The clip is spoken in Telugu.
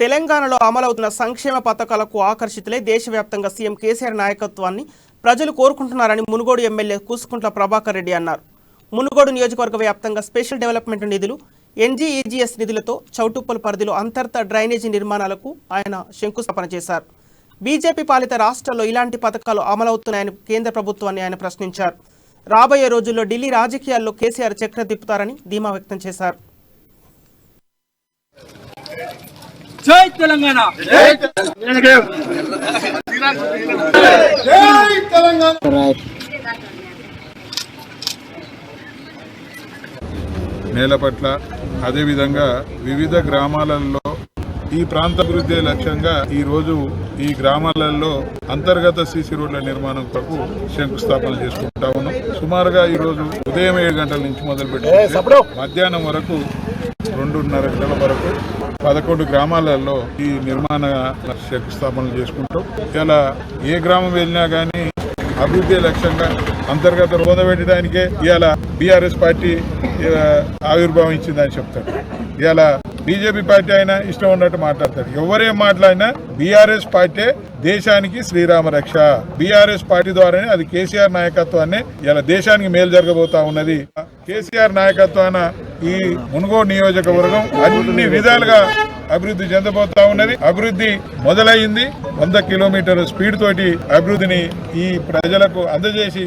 తెలంగాణలో అమలవుతున్న సంక్షేమ పథకాలకు ఆకర్షితులై దేశవ్యాప్తంగా సీఎం కేసీఆర్ నాయకత్వాన్ని ప్రజలు కోరుకుంటున్నారని మునుగోడు ఎమ్మెల్యే కూసుకుంట్ల ప్రభాకర్ రెడ్డి అన్నారు. మునుగోడు నియోజకవర్గ వ్యాప్తంగా స్పెషల్ డెవలప్మెంట్ నిధులు, ఎన్జీఈజీఎస్ నిధులతో చౌటుప్పల్ పరిధిలో అంతర్గత డ్రైనేజీ నిర్మాణాలకు ఆయన శంకుస్థాపన చేశారు. బీజేపీ పాలిత రాష్ట్రాల్లో ఇలాంటి పథకాలు అమలవుతున్నాయని కేంద్ర ప్రభుత్వాన్ని ఆయన ప్రశ్నించారు. రాబోయే రోజుల్లో ఢిల్లీ రాజకీయాల్లో కేసీఆర్ చక్ర తిప్పుతారని ధీమా వ్యక్తం చేశారు. జై తెలంగాణ, జై తెలంగాణ. నేల పట్ల అదేవిధంగా వివిధ గ్రామాలలో ఈ ప్రాంత అభివృద్ధి లక్ష్యంగా ఈరోజు ఈ గ్రామాలలో అంతర్గత సీసీ రోడ్ల నిర్మాణం కొరకు శంకుస్థాపన చేసుకుంటా ఉన్నాం. సుమారుగా ఈరోజు ఉదయం 7 గంటల నుంచి మొదలుపెట్టి మధ్యాహ్నం వరకు 2:30 గంటల వరకు 11 గ్రామాలలో ఈ నిర్మాణ శంకుస్థాపనలు చేసుకుంటాం. ఇలా ఏ గ్రామం వెళ్ళినా కానీ అభివృద్ధి లక్ష్యంగా అంతర్గత పెట్టడానికే ఇవాళ బీఆర్ఎస్ పార్టీ ఆవిర్భావం ఇచ్చిందని చెప్తారు. ఇవాళ బీజేపీ పార్టీ అయినా ఇష్టం ఉన్నట్టు మాట్లాడతారు. ఎవరేం మాట్లాడినా బీఆర్ఎస్ పార్టీ దేశానికి శ్రీరామ రక్ష. బీఆర్ఎస్ పార్టీ ద్వారానే అది కేసీఆర్ నాయకత్వాన్ని ఇలా దేశానికి మేలు జరగబోతా ఉన్నది. కేసీఆర్ నాయకత్వాన ఈ మునుగోడు నియోజకవర్గం అన్ని విధాలుగా అభివృద్ధి చెందబోతా ఉన్నది. అభివృద్ధి మొదలైంది. 100 కిలోమీటర్ల స్పీడ్ తోటి అభివృద్ధిని ఈ ప్రజలకు అందజేసి